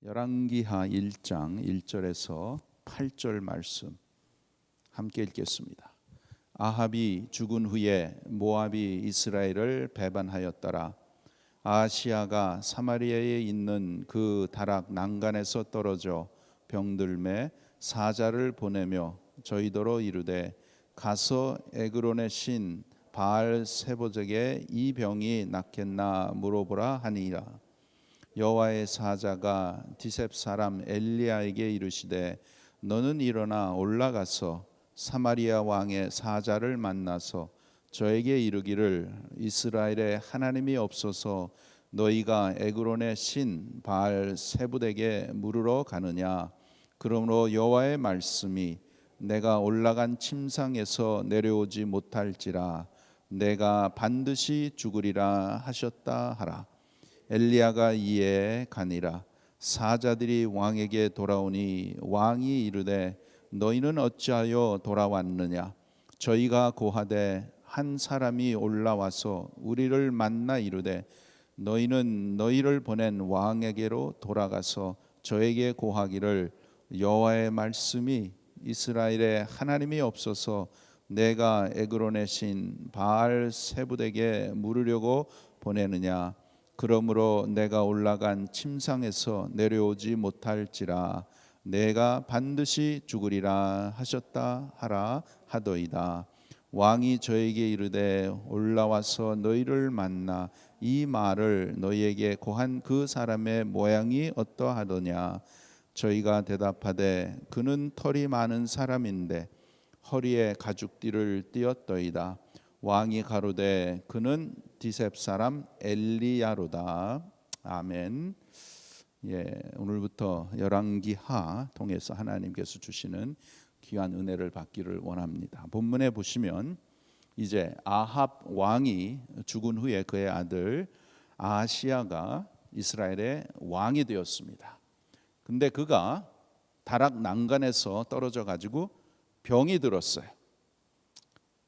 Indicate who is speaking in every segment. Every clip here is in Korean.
Speaker 1: 열왕기하 1장 1절에서 8절 말씀 함께 읽겠습니다. 아합이 죽은 후에 모압이 이스라엘을 배반하였더라. 아하시야가 사마리아에 있는 그 다락 난간에서 떨어져 병들매 사자를 보내며 저희더러 이르되 가서 에그론의 신 바알 세보적에 이 병이 낫겠나 물어보라 하니라. 여호와의 사자가 디셉 사람 엘리야에게 이르시되 너는 일어나 올라가서 사마리아 왕의 사자를 만나서 저에게 이르기를 이스라엘에 하나님이 없어서 너희가 에그론의 신 바알 세붓에게 물으러 가느냐. 그러므로 여호와의 말씀이 내가 올라간 침상에서 내려오지 못할지라 내가 반드시 죽으리라 하셨다 하라. 엘리야가 이에 가니라. 사자들이 왕에게 돌아오니 왕이 이르되 너희는 어찌하여 돌아왔느냐. 저희가 고하되 한 사람이 올라와서 우리를 만나 이르되 너희는 너희를 보낸 왕에게로 돌아가서 저에게 고하기를 여호와의 말씀이 이스라엘에 하나님이 없어서 내가 에그론의 신 바알 세붓에게 물으려고 보내느냐. 그러므로 내가 올라간 침상에서 내려오지 못할지라 내가 반드시 죽으리라 하셨다 하라 하더이다. 왕이 저에게 이르되 올라와서 너희를 만나 이 말을 너희에게 고한 그 사람의 모양이 어떠하더냐. 저희가 대답하되 그는 털이 많은 사람인데 허리에 가죽띠를 띠었더이다. 왕이 가로되 그는 디셉 사람 엘리야로다. 아멘. 오늘부터 열왕기하 통해서 하나님께서 주시는 귀한 은혜를 받기를 원합니다. 본문에 보시면 이제 아합 왕이 죽은 후에 그의 아들 아하시야가 이스라엘의 왕이 되었습니다. 근데 그가 다락 난간에서 떨어져 가지고 병이 들었어요.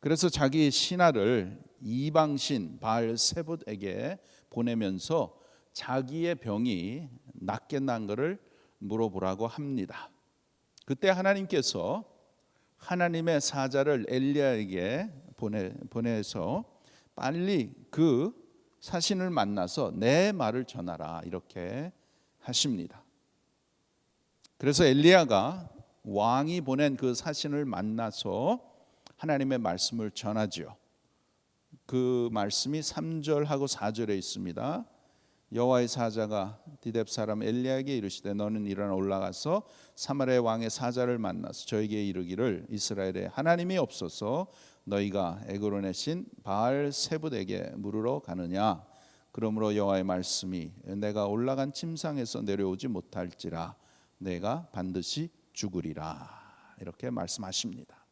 Speaker 1: 그래서 자기 신하를 이방신 바알 세붓에게 보내면서 자기의 병이 낫겠나는 것을 물어보라고 합니다. 그때 하나님께서 하나님의 사자를 엘리야에게 보내서 빨리 그 사신을 만나서 내 말을 전하라 이렇게 하십니다. 그래서 엘리야가 왕이 보낸 그 사신을 만나서 하나님의 말씀을 전하죠. 그 말씀이 3절하고 4절에 있습니다. 여호와의 사자가 디뎁 사람 엘리야에게 이르시되 너는 일어나 올라가서 사마리아 왕의 사자를 만나서 저에게 이르기를 이스라엘에 하나님이 없어서 너희가 에그론의 신 바알 세붓에게 물으러 가느냐. 그러므로 여호와의 말씀이 내가 올라간 침상에서 내려오지 못할지라 내가 반드시 죽으리라 이렇게 말씀하십니다.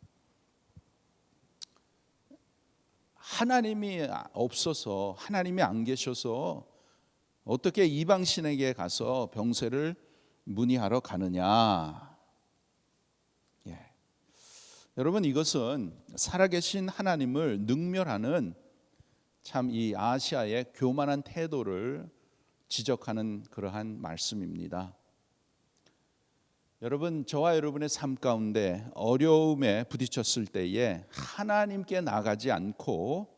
Speaker 1: 하나님이 없어서 하나님이 안 계셔서 어떻게 이방신에게 가서 병세를 문의하러 가느냐. 여러분 이것은 살아계신 하나님을 능멸하는 참 이 아시아의 교만한 태도를 지적하는 그러한 말씀입니다. 여러분 저와 여러분의 삶 가운데 어려움에 부딪혔을 때에 하나님께 나가지 않고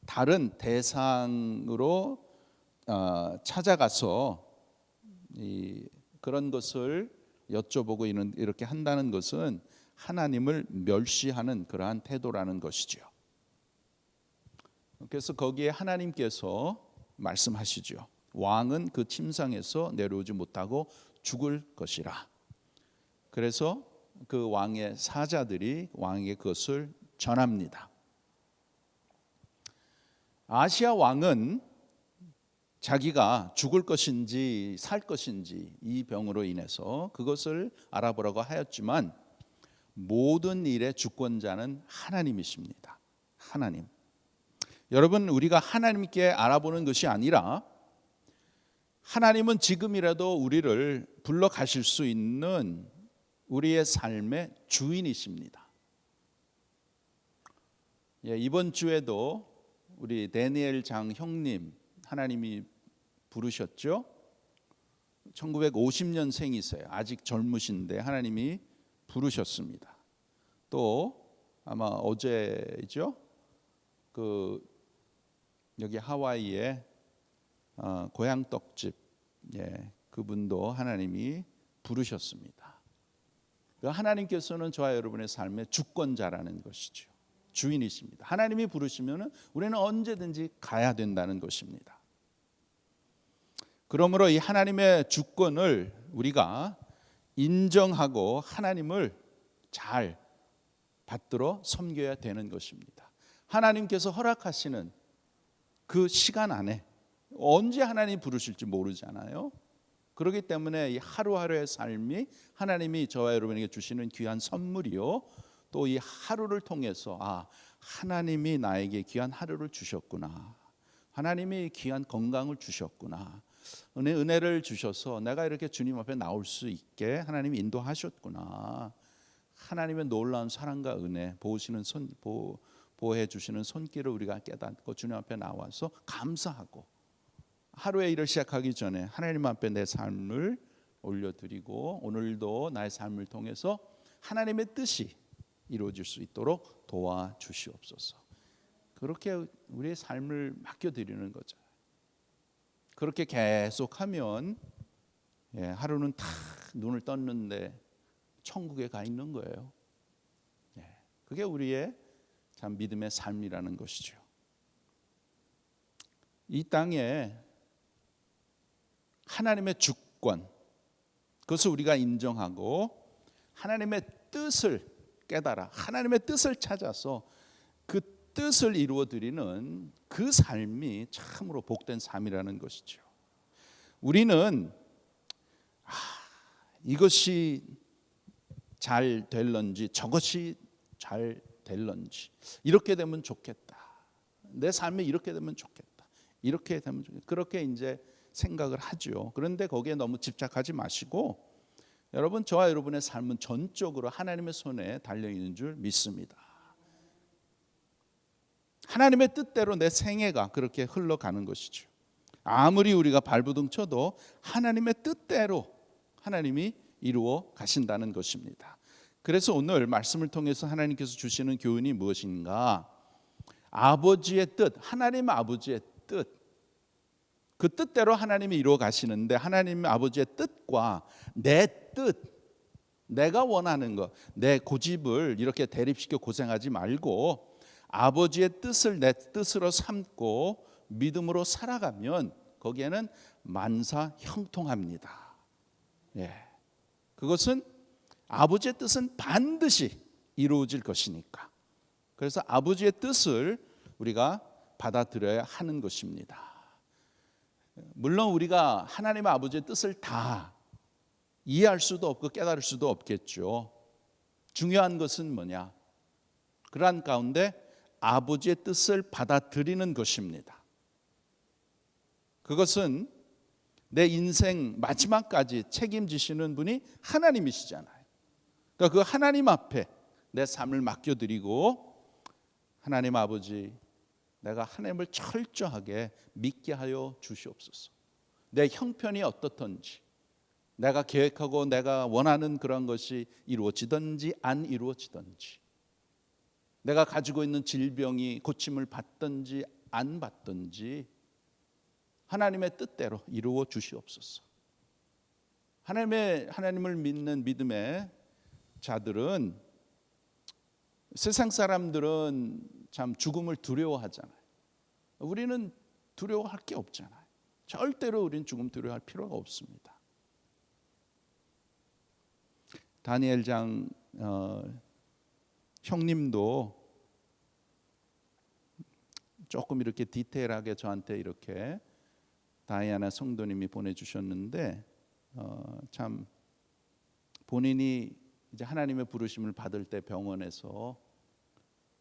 Speaker 1: 다른 대상으로 찾아가서 그런 것을 여쭤보고 이렇게 한다는 것은 하나님을 멸시하는 그러한 태도라는 것이죠. 그래서 거기에 하나님께서 말씀하시죠. 왕은 그 침상에서 내려오지 못하고 죽을 것이라. 그래서 그 왕의 사자들이 왕에게 그것을 전합니다. 아시아 왕은 자기가 죽을 것인지 살 것인지 이 병으로 인해서 그것을 알아보라고 하였지만 모든 일의 주권자는 하나님이십니다. 하나님. 여러분 우리가 하나님께 알아보는 것이 아니라 하나님은 지금이라도 우리를 불러 가실 수 있는 우리의 삶의 주인이십니다. 이번 주에도 우리 다니엘 장 형님 하나님이 부르셨죠. 1950년생이세요. 아직 젊으신데 하나님이 부르셨습니다. 또 아마 어제죠. 여기 하와이에 고향 떡집, 그분도 하나님이 부르셨습니다. 하나님께서는 저와 여러분의 삶의 주권자라는 것이죠. 주인이십니다. 하나님이 부르시면 우리는 언제든지 가야 된다는 것입니다. 그러므로 이 하나님의 주권을 우리가 인정하고 하나님을 잘 받들어 섬겨야 되는 것입니다. 하나님께서 허락하시는 그 시간 안에 언제 하나님이 부르실지 모르잖아요. 그렇기 때문에 이 하루하루의 삶이 하나님이 저와 여러분에게 주시는 귀한 선물이요, 또 이 하루를 통해서 하나님이 나에게 귀한 하루를 주셨구나, 하나님이 귀한 건강을 주셨구나, 은혜를 주셔서 내가 이렇게 주님 앞에 나올 수 있게 하나님이 인도하셨구나, 하나님의 놀라운 사랑과 은혜, 보호해 주시는 손길을 우리가 깨닫고 주님 앞에 나와서 감사하고 하루의 일을 시작하기 전에 하나님 앞에 내 삶을 올려드리고 오늘도 나의 삶을 통해서 하나님의 뜻이 이루어질 수 있도록 도와주시옵소서. 그렇게 우리의 삶을 맡겨드리는 거죠. 그렇게 계속하면 하루는 다 눈을 떴는데 천국에 가 있는 거예요. 그게 우리의 참 믿음의 삶이라는 것이죠. 이 땅에 하나님의 주권, 그것을 우리가 인정하고 하나님의 뜻을 깨달아 하나님의 뜻을 찾아서 그 뜻을 이루어드리는 그 삶이 참으로 복된 삶이라는 것이죠. 우리는 이것이 잘 될런지 저것이 잘 될런지, 이렇게 되면 좋겠다, 내 삶이 이렇게 되면 좋겠다, 이렇게 되면 좋겠다, 그렇게 이제 생각을 하죠. 그런데 거기에 너무 집착하지 마시고 여러분, 저와 여러분의 삶은 전적으로 하나님의 손에 달려있는 줄 믿습니다. 하나님의 뜻대로 내 생애가 그렇게 흘러가는 것이죠. 아무리 우리가 발부둥 쳐도 하나님의 뜻대로 하나님이 이루어 가신다는 것입니다. 그래서 오늘 말씀을 통해서 하나님께서 주시는 교훈이 무엇인가? 아버지의 뜻, 하나님 아버지의 뜻, 그 뜻대로 하나님이 이루어 가시는데 하나님 아버지의 뜻과 내 뜻, 내가 원하는 것, 내 고집을 이렇게 대립시켜 고생하지 말고 아버지의 뜻을 내 뜻으로 삼고 믿음으로 살아가면 거기에는 만사 형통합니다. 그것은 아버지의 뜻은 반드시 이루어질 것이니까. 그래서 아버지의 뜻을 우리가 받아들여야 하는 것입니다. 물론 우리가 하나님의 아버지의 뜻을 다 이해할 수도 없고 깨달을 수도 없겠죠. 중요한 것은 뭐냐? 그러한 가운데 아버지의 뜻을 받아들이는 것입니다. 그것은 내 인생 마지막까지 책임지시는 분이 하나님이시잖아요. 그러니까 그 하나님 앞에 내 삶을 맡겨드리고 하나님 아버지, 내가 하나님을 철저하게 믿게 하여 주시옵소서. 내 형편이 어떻든지, 내가 계획하고 내가 원하는 그런 것이 이루어지든지 안 이루어지든지, 내가 가지고 있는 질병이 고침을 받든지 안 받든지 하나님의 뜻대로 이루어 주시옵소서. 하나님을 믿는 믿음의 자들은, 세상 사람들은 참 죽음을 두려워하잖아요. 우리는 두려워할 게 없잖아요. 절대로 우리는 죽음 두려워할 필요가 없습니다. 다니엘장 형님도 조금 이렇게 디테일하게 저한테 이렇게 다이아나 성도님이 보내주셨는데, 참 본인이 이제 하나님의 부르심을 받을 때 병원에서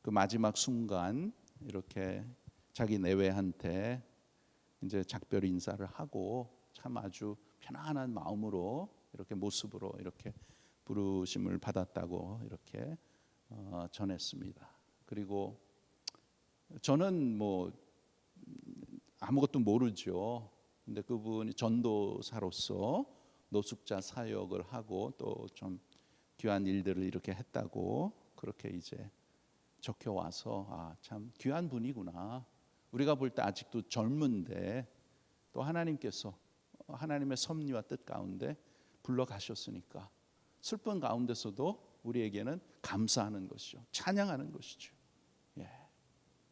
Speaker 1: 그 마지막 순간 이렇게 자기 내외한테 이제 작별 인사를 하고 참 아주 편안한 마음으로 이렇게 모습으로 이렇게 부르심을 받았다고 이렇게 전했습니다. 그리고 저는 뭐 아무것도 모르죠. 근데 그분이 전도사로서 노숙자 사역을 하고 또 좀 귀한 일들을 이렇게 했다고 그렇게 이제 적혀 와서 참 귀한 분이구나. 우리가 볼 때 아직도 젊은데 또 하나님께서 하나님의 섭리와 뜻 가운데 불러가셨으니까 슬픈 가운데서도 우리에게는 감사하는 것이죠. 찬양하는 것이죠. 예.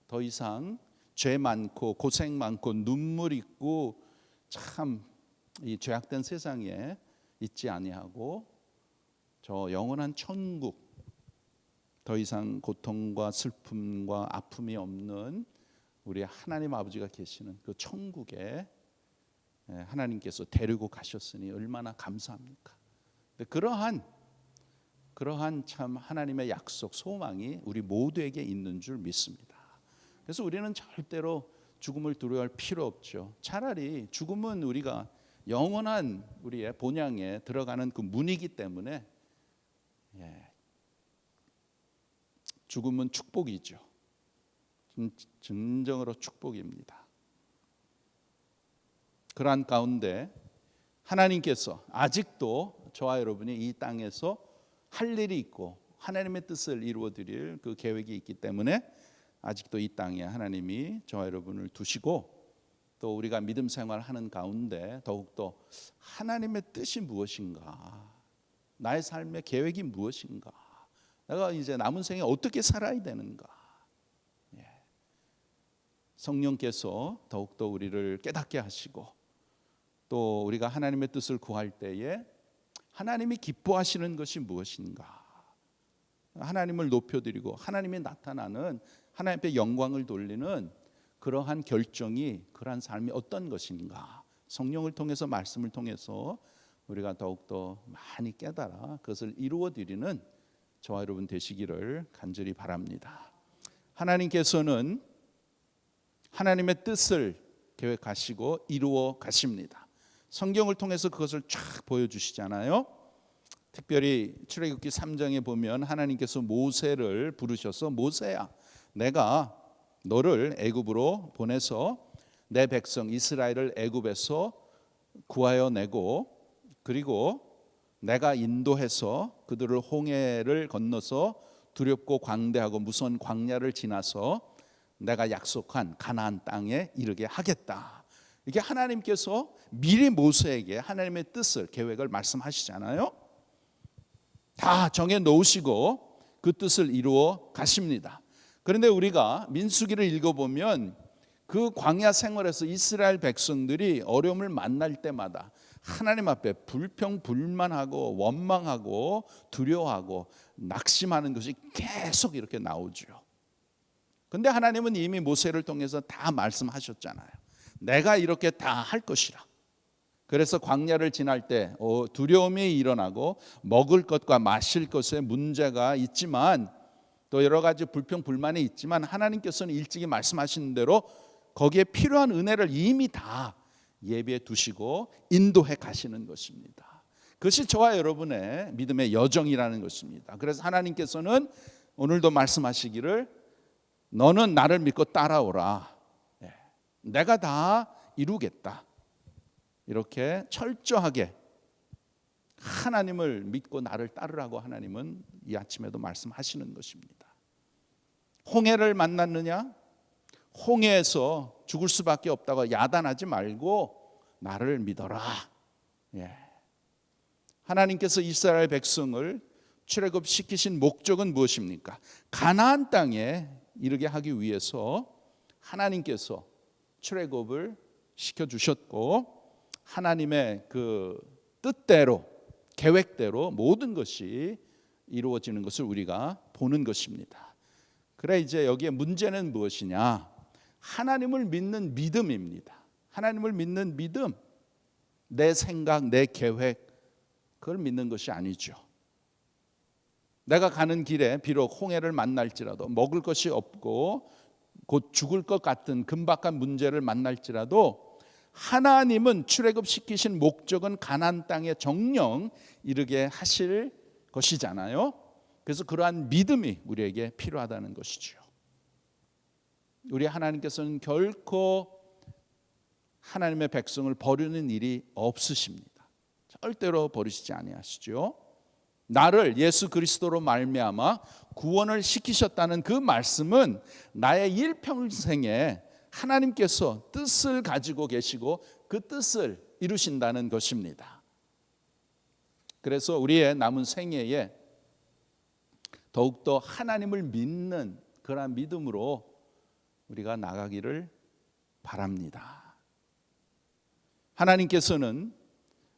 Speaker 1: 더 이상 죄 많고 고생 많고 눈물 있고 참 이 죄악된 세상에 있지 아니하고 저 영원한 천국, 더 이상 고통과 슬픔과 아픔이 없는 우리 하나님 아버지가 계시는 그 천국에 하나님께서 데리고 가셨으니 얼마나 감사합니까? 그러한 참 하나님의 약속, 소망이 우리 모두에게 있는 줄 믿습니다. 그래서 우리는 절대로 죽음을 두려워할 필요 없죠. 차라리 죽음은 우리가 영원한 우리의 본향에 들어가는 그 문이기 때문에 죽음은 축복이죠. 진정으로 축복입니다. 그러한 가운데 하나님께서 아직도 저와 여러분이 이 땅에서 할 일이 있고 하나님의 뜻을 이루어 드릴 그 계획이 있기 때문에 아직도 이 땅에 하나님이 저와 여러분을 두시고 또 우리가 믿음 생활하는 가운데 더욱더 하나님의 뜻이 무엇인가, 나의 삶의 계획이 무엇인가, 내가 이제 남은 생에 어떻게 살아야 되는가, 성령께서 더욱더 우리를 깨닫게 하시고 또 우리가 하나님의 뜻을 구할 때에 하나님이 기뻐하시는 것이 무엇인가, 하나님을 높여드리고 하나님이 나타나는 하나님 앞에 영광을 돌리는 그러한 결정이, 그러한 삶이 어떤 것인가, 성령을 통해서 말씀을 통해서 우리가 더욱더 많이 깨달아 그것을 이루어드리는 저와 여러분 되시기를 간절히 바랍니다. 하나님께서는 하나님의 뜻을 계획하시고 이루어 가십니다. 성경을 통해서 그것을 쫙 보여주시잖아요. 특별히 출애굽기 3장에 보면 하나님께서 모세를 부르셔서 모세야, 내가 너를 애굽으로 보내서 내 백성 이스라엘을 애굽에서 구하여 내고 그리고 내가 인도해서 그들을 홍해를 건너서 두렵고 광대하고 무서운 광야를 지나서 내가 약속한 가나안 땅에 이르게 하겠다. 이게 하나님께서 미리 모세에게 하나님의 뜻을, 계획을 말씀하시잖아요. 다 정해 놓으시고 그 뜻을 이루어 가십니다. 그런데 우리가 민수기를 읽어보면 그 광야 생활에서 이스라엘 백성들이 어려움을 만날 때마다 하나님 앞에 불평불만하고 원망하고 두려워하고 낙심하는 것이 계속 이렇게 나오죠. 근데 하나님은 이미 모세를 통해서 다 말씀하셨잖아요. 내가 이렇게 다 할 것이라. 그래서 광야를 지날 때 두려움이 일어나고 먹을 것과 마실 것에 문제가 있지만 또 여러 가지 불평불만이 있지만 하나님께서는 일찍이 말씀하신 대로 거기에 필요한 은혜를 이미 다 예비해 두시고 인도해 가시는 것입니다. 그것이 저와 여러분의 믿음의 여정이라는 것입니다. 그래서 하나님께서는 오늘도 말씀하시기를 너는 나를 믿고 따라오라. 내가 다 이루겠다. 이렇게 철저하게 하나님을 믿고 나를 따르라고 하나님은 이 아침에도 말씀하시는 것입니다. 홍해를 만났느냐? 홍해에서 죽을 수밖에 없다고 야단하지 말고 나를 믿어라. 하나님께서 이스라엘 백성을 출애굽시키신 목적은 무엇입니까? 가나안 땅에 이르게 하기 위해서 하나님께서 출애굽을 시켜주셨고 하나님의 그 뜻대로, 계획대로 모든 것이 이루어지는 것을 우리가 보는 것입니다. 그래 이제 여기에 문제는 무엇이냐? 하나님을 믿는 믿음입니다. 하나님을 믿는 믿음, 내 생각, 내 계획, 그걸 믿는 것이 아니죠. 내가 가는 길에 비록 홍해를 만날지라도 먹을 것이 없고 곧 죽을 것 같은 금박한 문제를 만날지라도 하나님은 출애굽시키신 목적은 가나안 땅에 정령 이르게 하실 것이잖아요. 그래서 그러한 믿음이 우리에게 필요하다는 것이죠. 우리 하나님께서는 결코 하나님의 백성을 버리는 일이 없으십니다. 절대로 버리시지 아니하시죠. 나를 예수 그리스도로 말미암아 구원을 시키셨다는 그 말씀은 나의 일평생에 하나님께서 뜻을 가지고 계시고 그 뜻을 이루신다는 것입니다. 그래서 우리의 남은 생애에 더욱더 하나님을 믿는 그러한 믿음으로 우리가 나가기를 바랍니다. 하나님께서는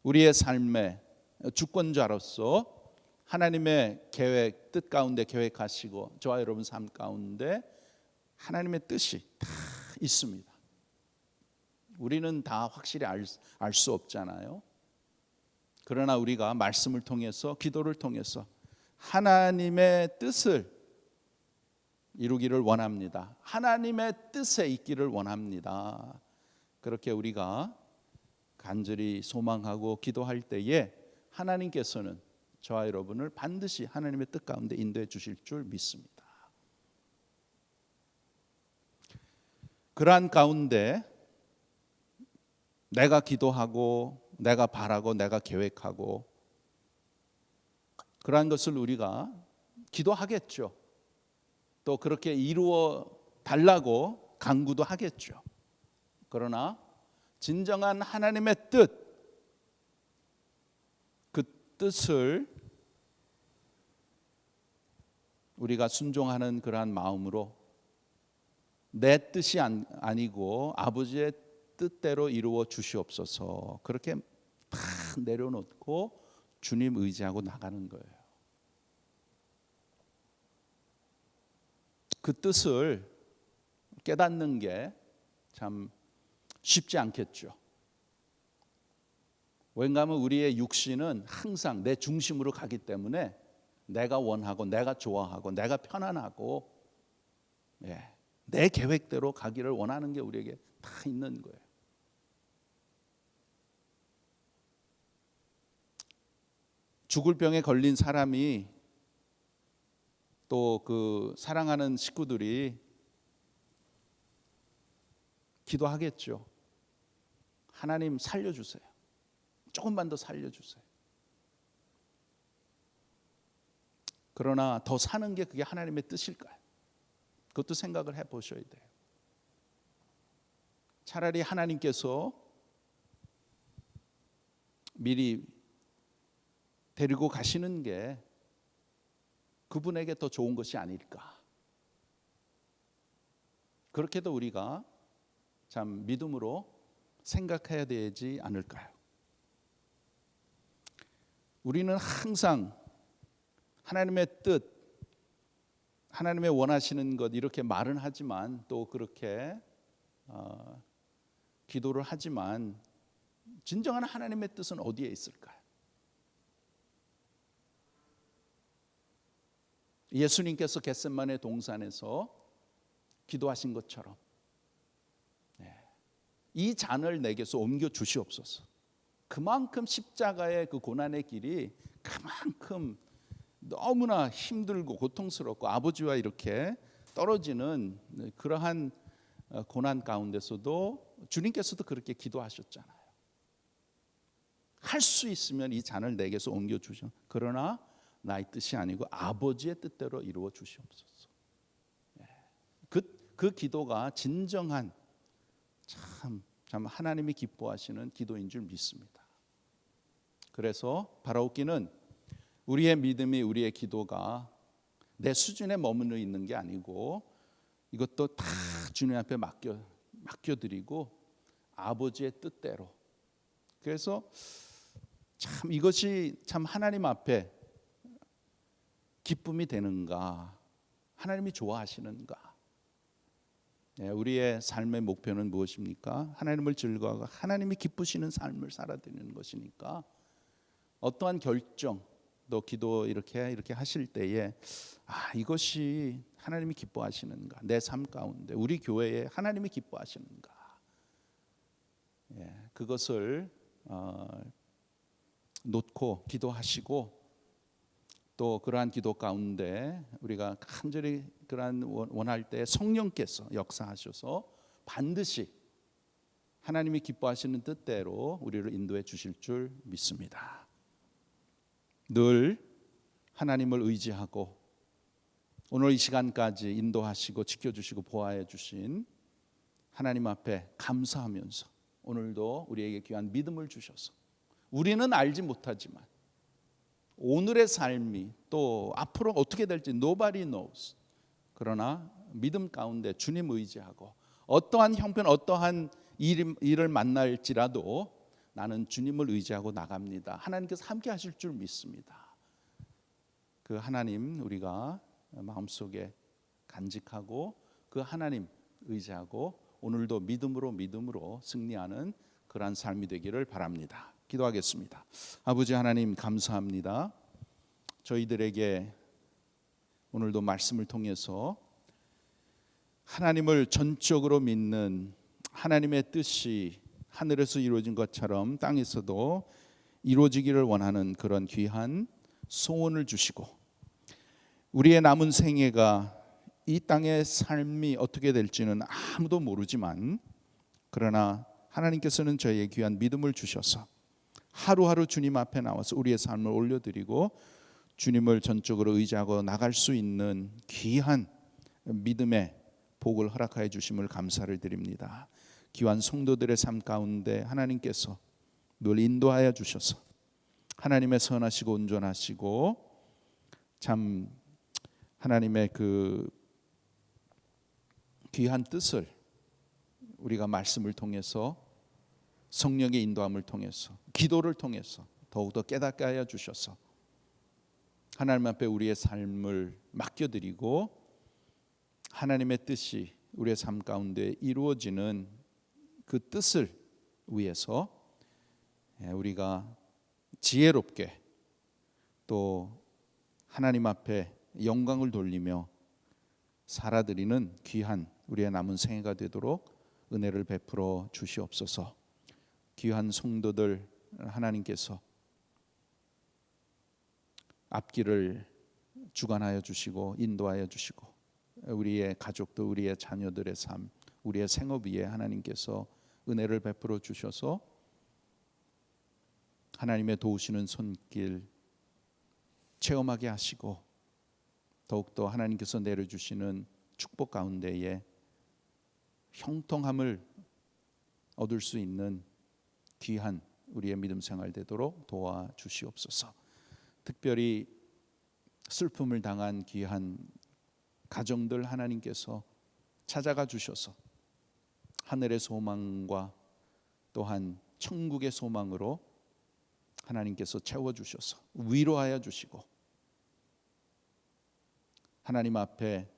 Speaker 1: 우리의 삶의 주권자로서 하나님의 계획, 뜻 가운데 계획하시고 저와 여러분 삶 가운데 하나님의 뜻이 다 있습니다. 우리는 다 확실히 알 수 없잖아요. 그러나 우리가 말씀을 통해서, 기도를 통해서 하나님의 뜻을 이루기를 원합니다. 하나님의 뜻에 있기를 원합니다. 그렇게 우리가 간절히 소망하고 기도할 때에 하나님께서는 저와 여러분을 반드시 하나님의 뜻 가운데 인도해 주실 줄 믿습니다. 그러한 가운데 내가 기도하고 내가 바라고 내가 계획하고 그러한 것을 우리가 기도하겠죠. 또 그렇게 이루어 달라고 간구도 하겠죠. 그러나 진정한 하나님의 뜻, 그 뜻을 우리가 순종하는 그러한 마음으로 내 뜻이 아니고 아버지의 뜻대로 이루어 주시옵소서, 그렇게 다 내려놓고 주님 의지하고 나가는 거예요. 그 뜻을 깨닫는 게 참 쉽지 않겠죠. 왜냐하면 우리의 육신은 항상 내 중심으로 가기 때문에 내가 원하고 내가 좋아하고 내가 편안하고 내 계획대로 가기를 원하는 게 우리에게 다 있는 거예요. 죽을 병에 걸린 사람이 또 그 사랑하는 식구들이 기도하겠죠. 하나님 살려주세요. 조금만 더 살려주세요. 그러나 더 사는 게 그게 하나님의 뜻일까요? 그것도 생각을 해보셔야 돼요. 차라리 하나님께서 미리 데리고 가시는 게 그분에게 더 좋은 것이 아닐까. 그렇게도 우리가 참 믿음으로 생각해야 되지 않을까요? 우리는 항상 하나님의 뜻, 하나님의 원하시는 것 이렇게 말은 하지만 또 그렇게 기도를 하지만 진정한 하나님의 뜻은 어디에 있을까요? 예수님께서 겟세마네 동산에서 기도하신 것처럼 이 잔을 내게서 옮겨 주시옵소서. 그만큼 십자가의 그 고난의 길이 그만큼 너무나 힘들고 고통스럽고 아버지와 이렇게 떨어지는 그러한 고난 가운데서도 주님께서도 그렇게 기도하셨잖아요. 할 수 있으면 이 잔을 내게서 옮겨 주셔. 그러나 나의 뜻이 아니고 아버지의 뜻대로 이루어 주시옵소서. 그 기도가 진정한 참 하나님이 기뻐하시는 기도인 줄 믿습니다. 그래서 바라옵기는 우리의 믿음이, 우리의 기도가 내 수준에 머물러 있는 게 아니고 이것도 다 주님 앞에 맡겨드리고 아버지의 뜻대로. 그래서 참 이것이 참 하나님 앞에 기쁨이 되는가, 하나님이 좋아하시는가. 우리의 삶의 목표는 무엇입니까? 하나님을 즐거워하고 하나님이 기쁘시는 삶을 살아드리는 것이니까 어떠한 결정 또 기도 이렇게 하실 때에 이것이 하나님이 기뻐하시는가, 내 삶 가운데 우리 교회에 하나님이 기뻐하시는가, 그것을 놓고 기도하시고 또 그러한 기도 가운데 우리가 간절히 그러한 원할 때 성령께서 역사하셔서 반드시 하나님이 기뻐하시는 뜻대로 우리를 인도해 주실 줄 믿습니다. 늘 하나님을 의지하고 오늘 이 시간까지 인도하시고 지켜주시고 보호해 주신 하나님 앞에 감사하면서 오늘도 우리에게 귀한 믿음을 주셔서 우리는 알지 못하지만 오늘의 삶이 또 앞으로 어떻게 될지 nobody knows. 그러나 믿음 가운데 주님 의지하고 어떠한 형편 어떠한 일을 만날지라도 나는 주님을 의지하고 나갑니다. 하나님께서 함께 하실 줄 믿습니다. 그 하나님 우리가 마음속에 간직하고 그 하나님 의지하고 오늘도 믿음으로 승리하는 그러한 삶이 되기를 바랍니다. 기도하겠습니다. 아버지 하나님 감사합니다. 저희들에게 오늘도 말씀을 통해서 하나님을 전적으로 믿는 하나님의 뜻이 하늘에서 이루어진 것처럼 땅에서도 이루어지기를 원하는 그런 귀한 소원을 주시고 우리의 남은 생애가 이 땅의 삶이 어떻게 될지는 아무도 모르지만 그러나 하나님께서는 저희에게 귀한 믿음을 주셔서 하루하루 주님 앞에 나와서 우리의 삶을 올려드리고 주님을 전적으로 의지하고 나갈 수 있는 귀한 믿음의 복을 허락하여 주심을 감사를 드립니다. 귀한 성도들의 삶 가운데 하나님께서 늘 인도하여 주셔서 하나님의 선하시고 온전하시고 참 하나님의 그 귀한 뜻을 우리가 말씀을 통해서 성령의 인도함을 통해서 기도를 통해서 더욱더 깨닫게 하여 주셔서 하나님 앞에 우리의 삶을 맡겨드리고 하나님의 뜻이 우리의 삶 가운데 이루어지는 그 뜻을 위해서 우리가 지혜롭게 또 하나님 앞에 영광을 돌리며 살아드리는 귀한 우리의 남은 생애가 되도록 은혜를 베풀어 주시옵소서. 귀한 성도들 하나님께서 앞길을 주관하여 주시고 인도하여 주시고 우리의 가족들 우리의 자녀들의 삶 우리의 생업 위에 하나님께서 은혜를 베풀어 주셔서 하나님의 도우시는 손길 체험하게 하시고 더욱더 하나님께서 내려주시는 축복 가운데에 형통함을 얻을 수 있는 귀한 우리의 믿음 생활 되도록 도와주시옵소서. 특별히 슬픔을 당한 귀한 가정들 하나님께서 찾아가 주셔서 하늘의 소망과 또한 천국의 소망으로 하나님께서 채워주셔서 위로하여 주시고 하나님 앞에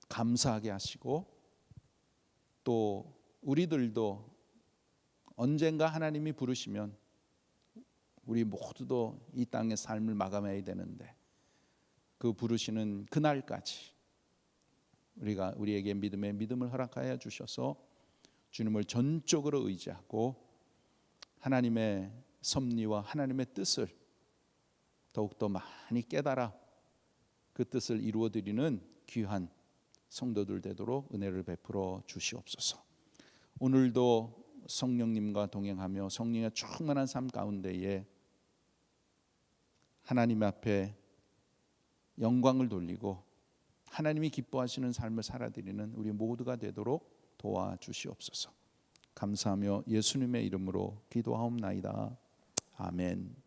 Speaker 1: 감사하게 하시고 또 우리들도 언젠가 하나님이 부르시면 우리 모두도 이 땅의 삶을 마감해야 되는데 그 부르시는 그날까지 우리가 우리에게 믿음을 허락하여 주셔서 주님을 전적으로 의지하고 하나님의 섭리와 하나님의 뜻을 더욱더 많이 깨달아 그 뜻을 이루어드리는 귀한 성도들 되도록 은혜를 베풀어 주시옵소서. 오늘도 성령님과 동행하며 성령의 충만한 삶 가운데에 하나님 앞에 영광을 돌리고 하나님이 기뻐하시는 삶을 살아드리는 우리 모두가 되도록 도와주시옵소서. 감사하며 예수님의 이름으로 기도하옵나이다. 아멘.